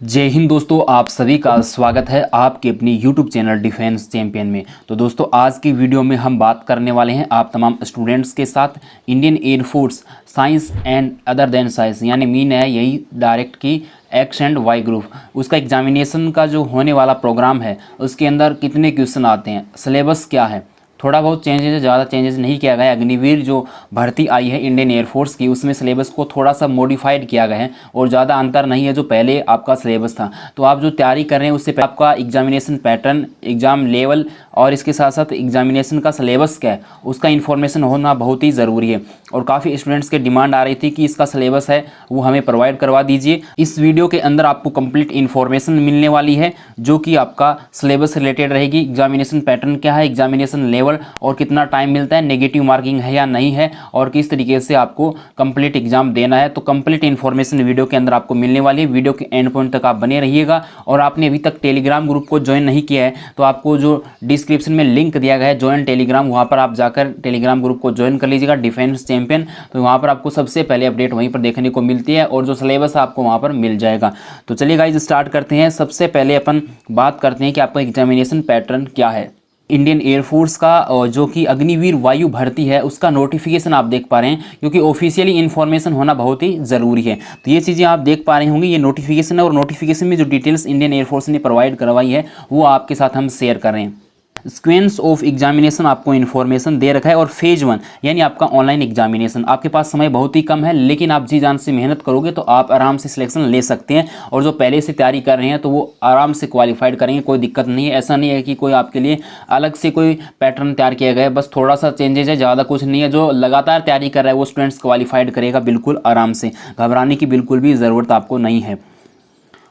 जय हिंद दोस्तों, आप सभी का स्वागत है आपके अपनी YouTube चैनल डिफेंस चैंपियन में। तो दोस्तों आज की वीडियो में हम बात करने वाले हैं आप तमाम स्टूडेंट्स के साथ Indian air force science and other than science, यानी मीन है यही डायरेक्ट की एक्स एंड वाई ग्रुप, उसका एग्जामिनेशन का जो होने वाला प्रोग्राम है उसके अंदर कितने क्वेश्चन आते हैं, सिलेबस क्या है। थोड़ा बहुत चेंजेस है, ज़्यादा चेंजेस नहीं किया गया है। अग्निवीर जो भर्ती आई है इंडियन एयरफोर्स की, उसमें सिलेबस को थोड़ा सा मॉडिफाइड किया गया है और ज़्यादा अंतर नहीं है जो पहले आपका सिलेबस था। तो आप जो तैयारी कर रहे हैं उससे आपका एग्जामिनेशन पैटर्न, एग्ज़ाम लेवल और इसके साथ साथ एग्जामिनेशन का सिलेबस क्या है उसका इन्फॉर्मेशन होना बहुत ही ज़रूरी है। और काफ़ी स्टूडेंट्स के डिमांड आ रही थी कि इसका सिलेबस है वो हमें प्रोवाइड करवा दीजिए। इस वीडियो के अंदर आपको कंप्लीट इन्फॉर्मेशन मिलने वाली है जो कि आपका सिलेबस रिलेटेड रहेगी। एग्जामिनेशन पैटर्न क्या है, एग्जामिनेशन लेवल और कितना टाइम मिलता है, नेगेटिव मार्किंग है या नहीं है और किस तरीके से आपको कंप्लीट एग्जाम देना है। तो कंप्लीट इन्फॉर्मेशन वीडियो के अंदर आपको मिलने वाली है। वीडियो के एंड पॉइंट तक आप बने रहिएगा। और आपने अभी तक टेलीग्राम ग्रुप को ज्वाइन नहीं किया है तो आपको जो डिस्क्रिप्शन में लिंक दिया गया है ज्वाइन टेलीग्राम, वहाँ पर आप जाकर टेलीग्राम ग्रुप को ज्वाइन कर लीजिएगा, डिफेंस चैंपियन। तो वहाँ पर आपको सबसे पहले अपडेट वहीं पर देखने को मिलती है और जो सिलेबस आपको वहाँ पर मिल जाएगा। तो चलिए गाइस स्टार्ट करते हैं। सबसे पहले अपन बात करते हैं कि आपका एग्जामिनेशन पैटर्न क्या है। इंडियन एयरफोर्स का जो कि अग्निवीर वायु भर्ती है उसका नोटिफिकेशन आप देख पा रहे हैं, क्योंकि ऑफिशियली इन्फॉर्मेशन होना बहुत ही ज़रूरी है। तो ये चीज़ें आप देख पा रहे होंगे, ये नोटिफिकेशन है और नोटिफिकेशन में जो डिटेल्स इंडियन एयरफोर्स ने प्रोवाइड करवाई है वो आपके साथ हम शेयर कर रहे हैं। सीक्वेंस ऑफ एग्जामिनेशन आपको इन्फॉर्मेशन दे रखा है और फेज 1 यानी आपका ऑनलाइन एग्जामिनेशन। आपके पास समय बहुत ही कम है, लेकिन आप जी जान से मेहनत करोगे तो आप आराम से सिलेक्शन ले सकते हैं। और जो पहले से तैयारी कर रहे हैं तो वो आराम से क्वालिफाइड करेंगे, कोई दिक्कत नहीं है। ऐसा नहीं है कि कोई आपके लिए अलग से कोई पैटर्न तैयार किया गया है, बस थोड़ा सा चेंजेज है, ज़्यादा कुछ नहीं है। जो लगातार तैयारी कर रहा है वो स्टूडेंट्स क्वालिफाइड करेगा बिल्कुल आराम से, घबराने की बिल्कुल भी ज़रूरत आपको नहीं है।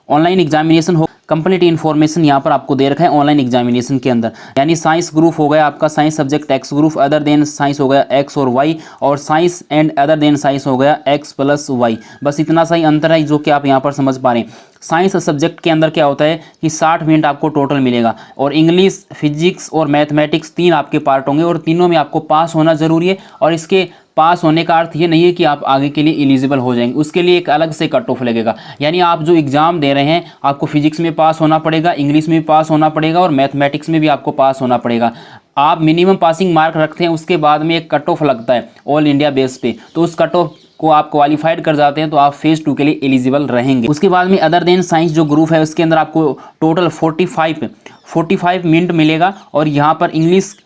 ऑनलाइन एग्जामिनेशन हो, कंप्लीट इन्फॉर्मेशन यहाँ पर आपको दे रखा है ऑनलाइन एग्जामिनेशन के अंदर। यानी साइंस ग्रुप हो गया आपका, science subject x group, other than science हो गया एक्स और वाई, और science and other than science हो गया एक्स प्लस वाई। बस इतना सा ही अंतर है जो कि आप यहाँ पर समझ पा रहे हैं। साइंस सब्जेक्ट के अंदर क्या होता है कि 60 मिनट आपको टोटल मिलेगा और इंग्लिश, फिजिक्स और मैथमेटिक्स 3 आपके पार्ट होंगे और तीनों में आपको पास होना ज़रूरी है। और इसके पास होने का अर्थ ये नहीं है कि आप आगे के लिए एलिजिबल हो जाएंगे, उसके लिए एक अलग से कट ऑफ लगेगा। यानी आप जो एग्जाम दे रहे हैं आपको फिजिक्स में पास होना पड़ेगा, इंग्लिश में भी पास होना पड़ेगा और मैथमेटिक्स में भी आपको पास होना पड़ेगा। आप मिनिमम पासिंग मार्क रखते हैं, उसके बाद में एक कट ऑफ लगता है ऑल इंडिया बेस पे, तो उस कट ऑफ को आप क्वालिफाइड कर जाते हैं तो आप फेज 2 के लिए एलिजिबल रहेंगे। उसके बाद में अदर देन साइंस जो ग्रुप है उसके अंदर आपको टोटल 45 मिनट मिलेगा। और यहाँ पर इंग्लिश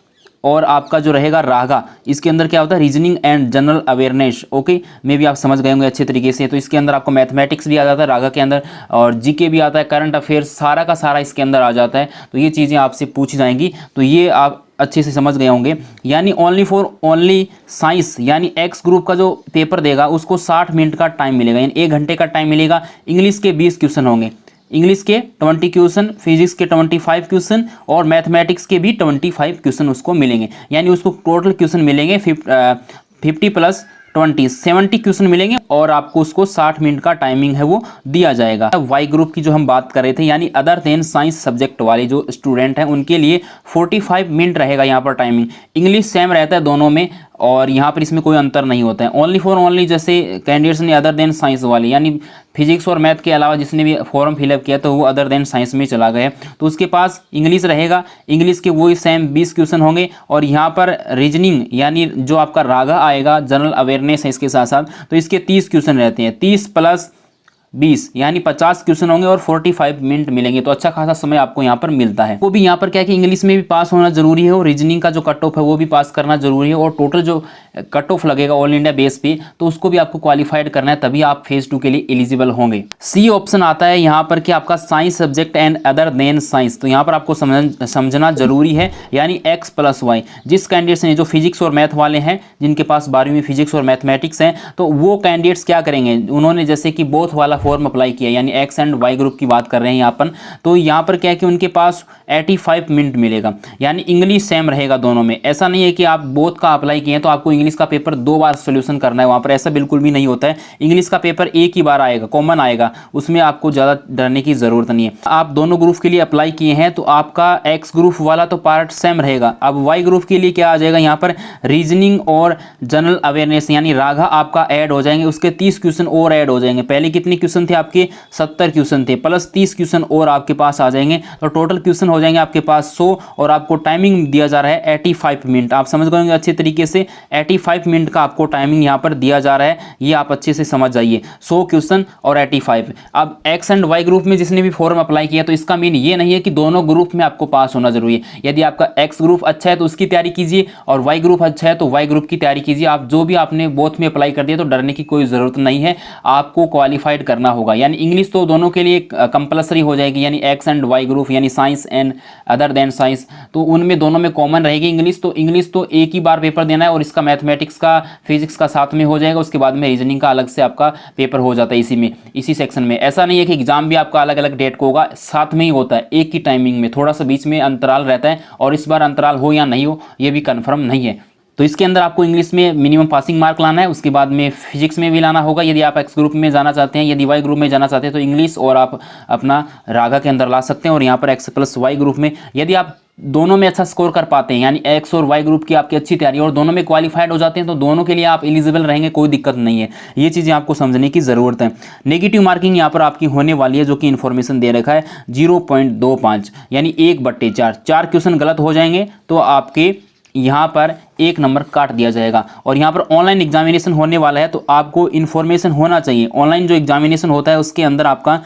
और आपका जो रहेगा रागा, इसके अंदर क्या होता है reasoning and general awareness, okay में भी आप समझ गए होंगे अच्छे तरीके से। तो इसके अंदर आपको मैथमेटिक्स भी आ जाता है रागा के अंदर, और जीके भी आता है, करंट अफेयर्स सारा का सारा इसके अंदर आ जाता है। तो ये चीज़ें आपसे पूछी जाएंगी, तो ये आप अच्छे से समझ गए होंगे। यानी ओनली साइंस यानी एक्स ग्रुप का जो पेपर देगा उसको 60 मिनट का टाइम मिलेगा, यानी 1 घंटे का टाइम मिलेगा। इंग्लिश के 20 क्वेश्चन होंगे, इंग्लिश के 20 क्वेश्चन, फिजिक्स के 25 क्वेश्चन और मैथमेटिक्स के भी 25 क्वेश्चन उसको मिलेंगे। यानी उसको टोटल क्वेश्चन मिलेंगे 50 प्लस 20 70 क्वेश्चन मिलेंगे और आपको उसको 60 मिनट का टाइमिंग है वो दिया जाएगा। वाई ग्रुप की जो हम बात कर रहे थे यानी अदर देन साइंस सब्जेक्ट वाले जो स्टूडेंट हैं उनके लिए 45 मिनट रहेगा यहाँ पर टाइमिंग। इंग्लिश सेम रहता है दोनों में और यहाँ पर इसमें कोई अंतर नहीं होता है। ओनली जैसे कैंडिडेट्स ने अदर देन साइंस वाले यानी फिजिक्स और मैथ के अलावा जिसने भी फॉर्म फिलअप किया तो वो अदर देन साइंस में चला गया, तो उसके पास इंग्लिश रहेगा। इंग्लिश के वही सेम 20 क्वेश्चन होंगे और यहाँ पर रीजनिंग यानी जो आपका रागा आएगा, जनरल अवेयरनेस है इसके साथ साथ, तो इसके 30 क्वेश्चन रहते हैं। 30 प्लस 20 यानी 50 क्वेश्चन होंगे और 45 मिनट मिलेंगे। तो अच्छा खासा समय आपको यहाँ पर मिलता है। वो भी यहाँ पर क्या है कि इंग्लिश में भी पास होना जरूरी है और रीजनिंग का जो कट ऑफ है वो भी पास करना जरूरी है। और टोटल जो कट ऑफ लगेगा ऑल इंडिया बेस पे तो उसको भी आपको क्वालिफाइड करना है, तभी आप फेज 2 के लिए एलिजिबल होंगे। सी ऑप्शन आता है यहाँ पर कि आपका science subject and other than science, तो यहाँ पर आपको समझना जरूरी है। यानी एक्स प्लस वाई, जिस कैंडिडेट्स ने जो फिजिक्स और मैथ वाले हैं जिनके पास 12वीं में फिजिक्स और मैथमेटिक्स हैं, तो वो कैंडिडेट्स क्या करेंगे, उन्होंने जैसे कि बोथ वाला फॉर्म अप्लाई किया यानी एक्स एंड वाई ग्रुप की बात कर रहे हैं यहाँ पर, तो यहाँ पर क्या है कि उनके पास 85 मिनट मिलेगा। यानी इंग्लिश सेम रहेगा दोनों में। ऐसा नहीं है कि आप बोथ का अप्लाई किए तो आपको इंग्लिश का पेपर 2 बार सोल्यूशन करना है वहाँ पर, ऐसा बिल्कुल भी नहीं होता है। इंग्लिश का पेपर एक ही बार आएगा, कॉमन आएगा, उसमें आपको ज़्यादा डरने की ज़रूरत नहीं है। आप दोनों ग्रुप के लिए अप्लाई किए हैं तो आपका एक्स ग्रुप वाला तो पार्ट सेम रहेगा। अब वाई ग्रुप के लिए क्या आ जाएगा यहाँ पर, रीजनिंग और जनरल अवेयरनेस यानी रागा आपका ऐड हो जाएंगे, उसके 30 क्वेश्चन और ऐड हो जाएंगे। पहले कितने क्वेश्चन क्वेश्चन थे आपके 70 क्वेश्चन थे, प्लस 30 क्वेश्चन और आपके पास आ जाएंगे, तो टोटल क्वेश्चन हो जाएंगे आपके पास 100 और आपको टाइमिंग दिया जा रहा है 85 मिनट। आप समझ गए अच्छे तरीके से, 85 मिनट का आपको टाइमिंग यहाँ पर दिया जा रहा है, ये आप अच्छे से समझ जाइए। 100 क्वेश्चन और 85। अब एक्स एंड वाई ग्रुप में जिसने भी फॉर्म अप्लाई किया, तो इसका मीन ये नहीं है कि दोनों ग्रुप में आपको पास होना जरूरी है। यदि आपका एक्स ग्रुप अच्छा है तो उसकी तैयारी कीजिए, और वाई ग्रुप अच्छा है तो वाई ग्रुप की तैयारी कीजिए। आप जो भी आपने बोथ में अप्लाई कर दिया तो डरने की कोई ज़रूरत नहीं है, आपको क्वालिफाइड करना होगा। यानी इंग्लिश तो दोनों के लिए कंपलसरी हो जाएगी, यानी एक्स एंड वाई ग्रुप, यानी science and other than science, तो उनमें दोनों में कॉमन रहेगी इंग्लिश। तो इंग्लिश तो एक ही बार पेपर देना है, और इसका मैथमेटिक्स का फिजिक्स का साथ में हो जाएगा, उसके बाद में रीजनिंग का अलग से आपका पेपर हो जाता है इसी में, इसी सेक्शन में। ऐसा नहीं है कि एग्जाम भी आपका अलग अलग डेट को होगा, साथ में ही होता है एक ही टाइमिंग में, थोड़ा सा बीच में अंतराल रहता है, और इस बार अंतराल हो या नहीं हो ये भी कन्फर्म नहीं है। तो इसके अंदर आपको इंग्लिश में मिनिमम पासिंग मार्क लाना है, उसके बाद में फिजिक्स में भी लाना होगा यदि आप एक्स ग्रुप में जाना चाहते हैं। यदि वाई ग्रुप में जाना चाहते हैं तो इंग्लिश और आप अपना रागा के अंदर ला सकते हैं, और यहाँ पर एक्स प्लस वाई ग्रुप में यदि आप दोनों में अच्छा स्कोर कर पाते हैं, यानी एक्स और वाई ग्रुप की आपकी अच्छी तैयारी और दोनों में क्वालिफाइड हो जाते हैं, तो दोनों के लिए आप एलिजिबल रहेंगे, कोई दिक्कत नहीं है। ये चीज़ें आपको समझने की ज़रूरत है। नेगेटिव मार्किंग यहाँ पर आपकी होने वाली है, जो कि इन्फॉर्मेशन दे रखा है 0.25, यानी 1/4। 4 क्वेश्चन गलत हो जाएंगे तो आपके यहाँ पर 1 नंबर काट दिया जाएगा। और यहाँ पर ऑनलाइन एग्जामिनेशन होने वाला है, तो आपको इन्फॉर्मेशन होना चाहिए। ऑनलाइन जो एग्जामिनेशन होता है उसके अंदर आपका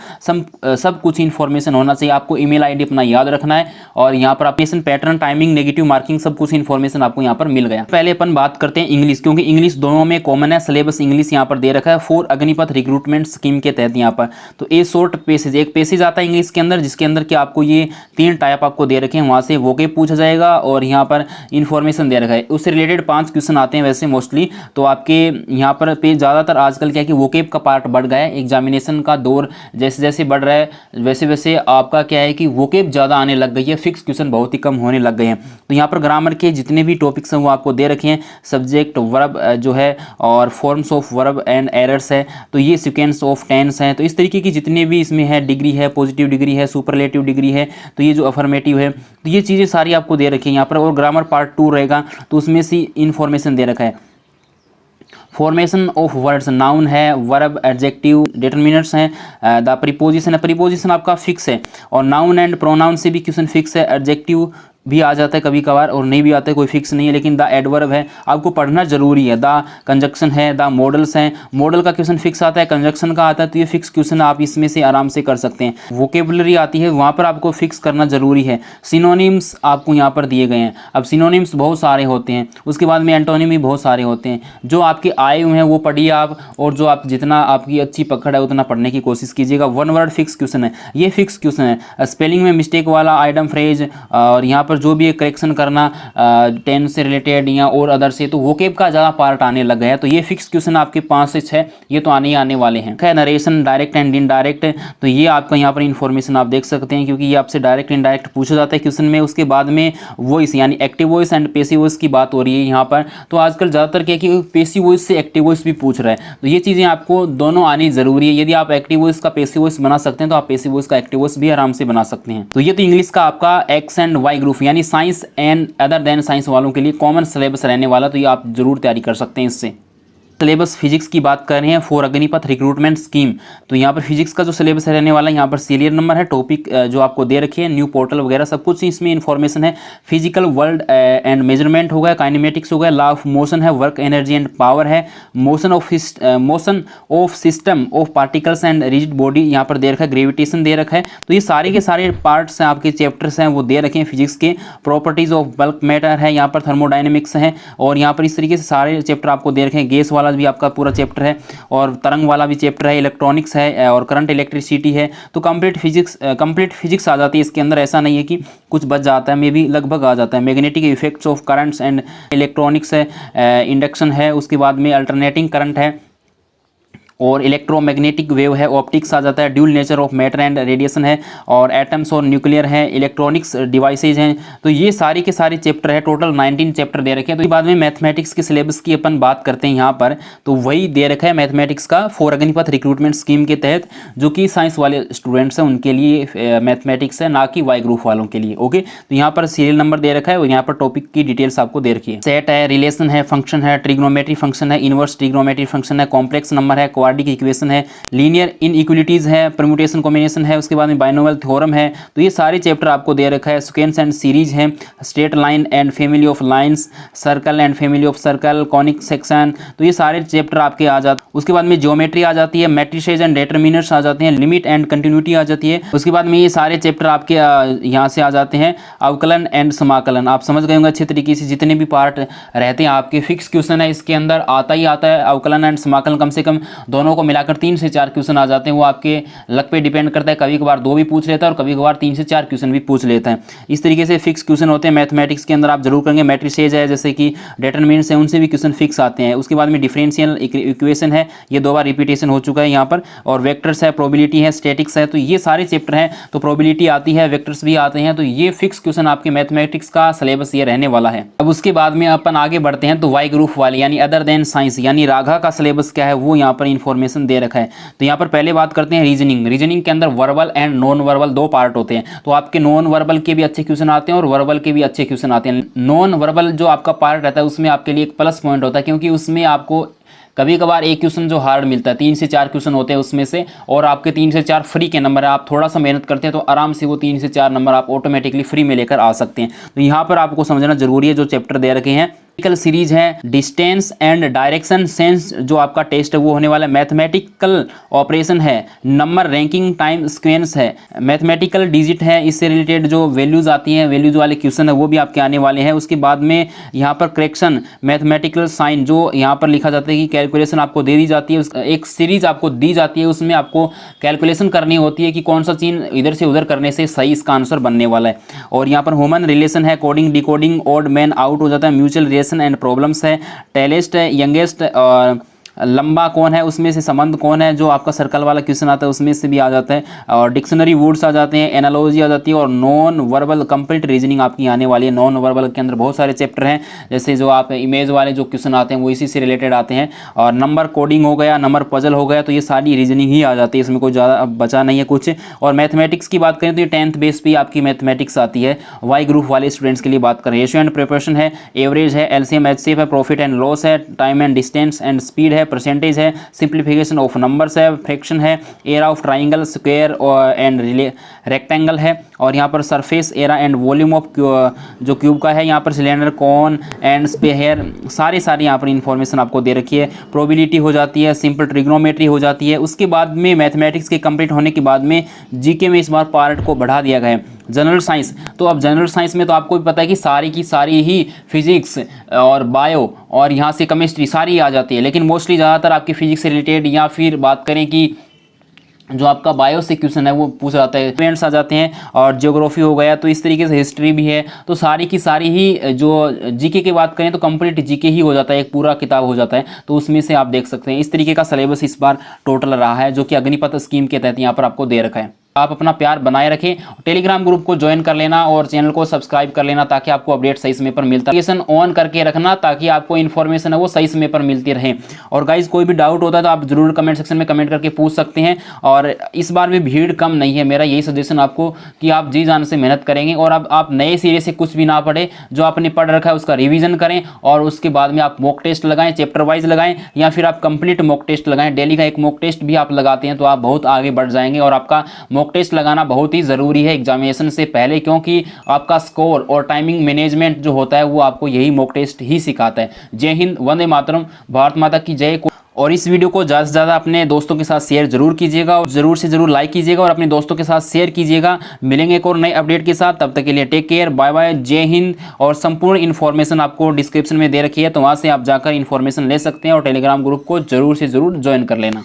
सब कुछ इन्फॉर्मेशन होना चाहिए। आपको ईमेल आईडी अपना याद रखना है, और यहाँ पर application pattern, timing, negative marking, सब कुछ इन्फॉर्मेशन आपको यहाँ पर मिल गया। पहले अपन बात करते हैं इंग्लिश, क्योंकि इंग्लिश दोनों में कॉमन है। सिलेबस इंग्लिश यहाँ पर दे रखा है 4 अग्निपथ रिक्रूटमेंट स्कीम के तहत यहाँ पर। तो ये शॉर्ट पैसेज, एक पैसेज आता है इंग्लिश के अंदर, जिसके अंदर कि आपको ये 3 टाइप आपको दे रखे हैं, वहाँ से वोकेब पूछा जाएगा, और यहाँ पर इन्फॉर्मेशन दे रखा है, उससे रिलेटेड 5 क्वेश्चन आते हैं वैसे मोस्टली। तो आपके यहाँ पर पे ज़्यादातर आजकल क्या है कि वोकेब का पार्ट बढ़ गया है। एग्जामिनेशन का दौर जैसे जैसे बढ़ रहा है, वैसे वैसे आपका क्या है कि वोकेब ज़्यादा आने लग गई है, फिक्स क्वेश्चन बहुत ही कम होने लग गए हैं। तो यहाँ पर ग्रामर के जितने भी टॉपिक्स हैं वो आपको दे रखे हैं, सब्जेक्ट, वर्ब जो है, और forms of verb and errors है, तो ये सीक्वेंस ऑफ टेंस हैं। तो इस तरीके की जितने भी इसमें है, डिग्री है, पॉजिटिव डिग्री है, सुपरलेटिव डिग्री है, तो ये जो अफर्मेटिव है, तो ये चीज़ें सारी आपको दे रखी हैं यहाँ पर। और ग्रामर पार्ट 2 रहेगा, तो उसमें से इन्फॉर्मेशन दे रखा है। फॉर्मेशन ऑफ वर्ड्स, नाउन है, वर्ब, एडजेक्टिव, डिटरमिनर्स हैं, द प्रीपोजिशन है, प्रीपोजिशन आपका फिक्स है, और नाउन एंड प्रोनाउन से भी क्वेश्चन फिक्स है। एडजेक्टिव भी आ जाता है कभी कभार, और नहीं भी आता है, कोई फिक्स नहीं है। लेकिन द एडवर्ब है, आपको पढ़ना जरूरी है। द कंजक्शन है, द मॉडल्स हैं, मॉडल का क्वेश्चन फिक्स आता है, कंजक्शन का आता है, तो ये फिक्स क्वेश्चन आप इसमें से आराम से कर सकते हैं। वोकेबुलरी आती है, वहाँ पर आपको फिक्स करना जरूरी है। सिनोनिम्स आपको यहाँ पर दिए गए हैं। अब सिनोनिम्स बहुत सारे होते हैं, उसके बाद में एंटोनिम भी बहुत सारे होते हैं। जो आपके आए हुए हैं वो पढ़िए आप, और जो आप जितना आपकी अच्छी पकड़ है उतना पढ़ने की कोशिश कीजिएगा। 1 वर्ड फिक्स क्वेश्चन है, ये फिक्स क्वेश्चन है। स्पेलिंग में मिस्टेक वाला आइटम फ्रेज, और यहाँ पर जो भी करेक्शन करना टेंस से रिलेटेड या और अदर से, तो वोकेब का ज़्यादा पार्ट आने लग गया है। तो ये फिक्स क्वेश्चन आपके 5 से 6 ये तो आने ही आने वाले हैं। खैर, नरेशन, डायरेक्ट एंड इनडायरेक्ट, तो ये आपका यहाँ पर इन्फॉर्मेशन आप देख सकते हैं, क्योंकि ये आपसे डायरेक्ट इनडायरेक्ट पूछा जाता है क्वेश्चन में। उसके बाद में वॉइस, यानी active voice and passive voice की बात हो रही है यहाँ पर। तो आजकल ज़्यादातर क्या है कि पैसिव वॉइस से एक्टिव वॉइस भी पूछ रहा है, तो ये चीज़ें आपको दोनों आनी जरूरी है। यदि आप एक्टिव वॉइस का पैसिव वॉइस बना सकते हैं, तो आप पैसिव वॉइस का एक्टिव वॉइस भी आराम से बना सकते हैं। तो ये तो इंग्लिश का आपका एक्स एंड वाई ग्रुप, यानी science and other than science वालों के लिए कॉमन सिलेबस रहने वाला, तो ये आप जरूर तैयारी कर सकते हैं इससे। सिलेबस फिजिक्स की बात कर रहे हैं, 4 अग्निपथ रिक्रूटमेंट स्कीम। तो यहाँ पर फिजिक्स का जो सिलेबस रहने वाला है, यहाँ पर सीरियल नंबर है, टॉपिक जो आपको दे रखे हैं, न्यू पोर्टल वगैरह सब कुछ इसमें इन्फॉर्मेशन है। फिजिकल वर्ल्ड एंड मेजरमेंट हो गया, काइनेमेटिक्स हो गया, लॉ ऑफ मोशन है, वर्क एनर्जी एंड पावर है, motion of system of particles and rigid body यहाँ पर दे रखा है, ग्रेविटेशन दे रखा है। तो ये सारे के सारे पार्ट्स हैं, आपके चैप्टर्स हैं वो दे रखे हैं फिजिक्स के। प्रॉपर्टीज ऑफ बल्क मैटर है, यहाँ पर थर्मोडाइनमिक्स है, और यहाँ पर इस तरीके से सारे चैप्टर आपको दे रखे हैं। गैस वाला भी आपका पूरा चैप्टर है, और तरंग वाला भी चैप्टर है, इलेक्ट्रॉनिक्स है, और करंट इलेक्ट्रिसिटी है। तो कंप्लीट फिजिक्स आ जाती है इसके अंदर। ऐसा नहीं है कि कुछ बच जाता है, मे भी लगभग आ जाता है। Magnetic effects of currents and electronics है, इंडक्शन है, उसके बाद में अल्टरनेटिंग करंट है, और इलेक्ट्रोमैग्नेटिक वेव है, ऑप्टिक्स आ जाता है, dual nature of matter and radiation है, और एटम्स और न्यूक्लियर है, इलेक्ट्रॉनिक्स डिवाइसेज हैं। तो ये सारे के सारे चैप्टर है, टोटल 19 चैप्टर दे रखे हैं। तो बाद में मैथमेटिक्स के सिलेबस की अपन बात करते हैं यहाँ पर, तो वही दे रखा है मैथमेटिक्स का 4 अग्निपथ रिक्रूटमेंट स्कीम के तहत, जो कि साइंस वाले स्टूडेंट्स हैं उनके लिए मैथमेटिक्स है, ना कि वाई ग्रुप वालों के लिए। ओके, तो यहाँ पर सीरियल नंबर दे रखा है, और यहाँ पर टॉपिक की डिटेल्स आपको दे रखी है। सेट है, रिलेशन है, फंक्शन है, ट्रिग्नोमेट्री फंक्शन है, इनवर्स ट्रिग्नोमेट्री फंक्शन है, कॉम्प्लेक्स नंबर है, क्वाड्रेटिक इक्वेशन है, लीनियर इनइक्वालिटीज़ है, परम्यूटेशन कॉम्बिनेशन है, उसके बाद में बाइनोमियल थ्योरम है। तो ये सारे चैप्टर आपको दे रखा है। सीक्वेंस एंड सीरीज है, straight line and family of lines, circle and family of circle, conic section, तो ये सारे चैप्टर आपके आ जाते हैं। उसके बाद में ज्योमेट्री आ जाती है, मैट्रिसेस एंड डिटरमिनर्स आ जाते हैं, लिमिट एंड कंटिन्यूटी आ जाती है। उसके बाद में ये सारे चैप्टर आपके यहाँ से आ जाते हैं, अवकलन एंड समाकलन। आप समझ गए होंगे अच्छे तरीके से, जितने भी पार्ट रहते हैं आपके फिक्स क्वेश्चन है इसके अंदर आता ही आता है। अवकलन एंड समाकलन कम से कम दोनों को मिलाकर 3 से 4 क्वेश्चन आ जाते हैं। वो आपके लक पे डिपेंड करता है, कभी कभार 2 भी पूछ लेता है और कभी कभार 3 से 4 क्वेश्चन भी पूछ लेता है। इस तरीके से फिक्स क्वेश्चन होते हैं मैथमेटिक्स के अंदर, आप जरूर करेंगे। मैट्रिसेज है जैसे कि डिटरमिनेंट्स है, उनसे भी क्वेश्चन फिक्स आते हैं। उसके बाद में डिफरेंशियल इक्वेशन है, ये 2 बार रिपीटेशन हो चुका है यहाँ पर, और वेक्टर्स है, प्रोबेबिलिटी है, स्टैटिक्स है। तो ये सारे चैप्टर हैं, तो प्रोबेबिलिटी आती है, वेक्टर्स भी आते हैं। तो ये फिक्स क्वेश्चन आपके मैथमेटिक्स का सिलेबस ये रहने वाला है। अब उसके बाद में अपन आगे बढ़ते हैं, तो वाई ग्रुप वाले यानी अदर देन साइंस यानी राघा का सिलेबस क्या है वो यहाँ पर इंफॉर्मेशन दे रखा है। तो यहाँ पर पहले बात करते हैं रीजनिंग। रीजनिंग के अंदर verbal and non verbal 2 part होते हैं। तो आपके नॉन वर्बल के भी अच्छे क्वेश्चन आते हैं और वर्बल के भी अच्छे क्वेश्चन आते हैं। नॉन वर्बल जो आपका पार्ट रहता है उसमें आपके लिए एक प्लस पॉइंट होता है, क्योंकि उसमें आपको कभी कभार एक क्वेश्चन जो हार्ड मिलता है, 3 से 4 क्वेश्चन होते हैं उसमें से, और आपके 3 से 4 फ्री के नंबर है। आप थोड़ा सा मेहनत करते हैं तो आराम से वो 3 से 4 नंबर आप ऑटोमेटिकली फ्री में लेकर आ सकते हैं। तो यहाँ पर आपको समझना जरूरी है जो चैप्टर दे रखे हैं। सीरीज है, डिस्टेंस एंड डायरेक्शन सेंस जो आपका टेस्ट है वो होने वाला है। मैथमेटिकल ऑपरेशन है, नंबर रैंकिंग टाइम सीक्वेंस है, मैथमेटिकल डिजिट है, इससे रिलेटेड जो वैल्यूज आती हैं, वैल्यूज वाले क्वेश्चन है वो भी आपके आने वाले हैं। उसके बाद में यहाँ पर करेक्शन, मैथमेटिकल साइन जो यहाँ पर लिखा जाता है कि कैलकुलेशन आपको दे दी जाती है, एक सीरीज आपको दी जाती है, उसमें आपको कैलकुलेशन करनी होती है कि कौन सा चीज इधर से उधर करने से सही इसका आंसर बनने वाला है। और यहाँ पर ह्यूमन रिलेशन है, coding decoding, odd man out हो जाता है, म्यूचुअल एंड प्रॉब्लम्स है, टेलेस्ट है, यंगेस्ट और लंबा कौन है, उसमें से संबंध कौन है, जो आपका सर्कल वाला क्वेश्चन आता है उसमें से भी आ जाता है, और डिक्शनरी वर्ड्स आ जाते हैं, एनालॉजी आ जाती है, और नॉन वर्बल कंप्लीट रीजनिंग आपकी आने वाली है। नॉन वर्बल के अंदर बहुत सारे चैप्टर हैं, जैसे जो आप इमेज वाले जो क्वेश्चन आते हैं वो इसी से रिलेटेड आते हैं, और नंबर कोडिंग हो गया, नंबर पजल हो गया, तो ये सारी रीजनिंग ही आ जाती है, इसमें कोई ज़्यादा बचा नहीं है कुछ। और मैथमेटिक्स की बात करें तो ये 10th बेस पे आपकी मैथमेटिक्स आती है। वाई ग्रुप वाले स्टूडेंट्स के लिए बात करें, रेशियो एंड प्रिपरेशन है, एवरेज है, एलसीएम एचसीएफ है, प्रॉफिट एंड लॉस है, time and distance and speed है, परसेंटेज है, सिंप्लीफिकेशन ऑफ नंबर्स है, फ्रैक्शन है, era of triangle, square and rectangle है, और यहाँ पर surface era and volume of जो क्यूब का है, यहाँ पर सिलेंडर, कॉन एंड स्पेयर, सारी यहाँ पर इंफॉर्मेशन आपको दे रखी है। प्रोबेबिलिटी हो जाती है, सिंपल ट्रिग्नोमेट्री हो जाती है। उसके बाद में मैथमेटिक्स के कंप्लीट होने के बाद में जीके में इस बार पार्ट को बढ़ा दिया गया है जनरल साइंस। तो अब जनरल साइंस में तो आपको भी पता है कि सारी की सारी ही फिजिक्स और बायो और यहाँ से केमिस्ट्री सारी आ जाती है, लेकिन मोस्टली ज़्यादातर आपकी फिजिक्स से रिलेटेड, या फिर बात करें कि जो आपका बायो से क्वेश्चन है वो पूछा जाता है, इवेंट्स आ जाते हैं, और ज्योग्राफी हो गया, तो इस तरीके से हिस्ट्री भी है। तो सारी की सारी ही जो जीके की बात करें तो कंप्लीट जीके ही हो जाता है, एक पूरा किताब हो जाता है। तो उसमें से आप देख सकते हैं इस तरीके का सिलेबस इस बार टोटल रहा है, जो कि अग्निपथ स्कीम के तहत यहाँ पर आपको दे रखा है। आप अपना प्यार बनाए रखें, टेलीग्राम ग्रुप को ज्वाइन कर लेना और चैनल को सब्सक्राइब कर लेना, ताकि आपको अपडेट सही समय पर मिलता है। नोटिफिकेशन ऑन करके रखना ताकि आपको इन्फॉर्मेशन है वो सही समय पर मिलती रहे। और गाइज कोई भी डाउट होता है तो आप जरूर कमेंट सेक्शन में कमेंट करके पूछ सकते हैं। और इस बार भी भीड़ कम नहीं है, मेरा यही सजेशन आपको कि आप जी जान से मेहनत करेंगे, और अब आप नए सिरे से कुछ भी ना पढ़े, जो आपने पढ़ रखा है उसका रिविजन करें, और उसके बाद में आप मॉक टेस्ट लगाएं, चैप्टर वाइज लगाएं, या फिर आप कंप्लीट मॉक टेस्ट लगाएं। डेली का एक मॉक टेस्ट भी आप लगाते हैं तो आप बहुत आगे बढ़ जाएंगे। और आपका मॉक टेस्ट लगाना बहुत ही ज़रूरी है एग्जामिनेशन से पहले, क्योंकि आपका स्कोर और टाइमिंग मैनेजमेंट जो होता है वो आपको यही मॉक टेस्ट ही सिखाता है। जय हिंद, वंदे मातरम, भारत माता की जय। और इस वीडियो को ज़्यादा से ज़्यादा अपने दोस्तों के साथ शेयर जरूर कीजिएगा, और ज़रूर से ज़रूर लाइक कीजिएगा और अपने दोस्तों के साथ शेयर कीजिएगा। मिलेंगे एक और नए अपडेट के साथ, तब तक के लिए टेक केयर, बाय बाय, जय हिंद। और संपूर्ण इन्फॉर्मेशन आपको डिस्क्रिप्शन में दे रखी है, तो वहाँ से आप जाकर इन्फॉर्मेशन ले सकते हैं, और टेलीग्राम ग्रुप को जरूर से ज़रूर ज्वाइन कर लेना।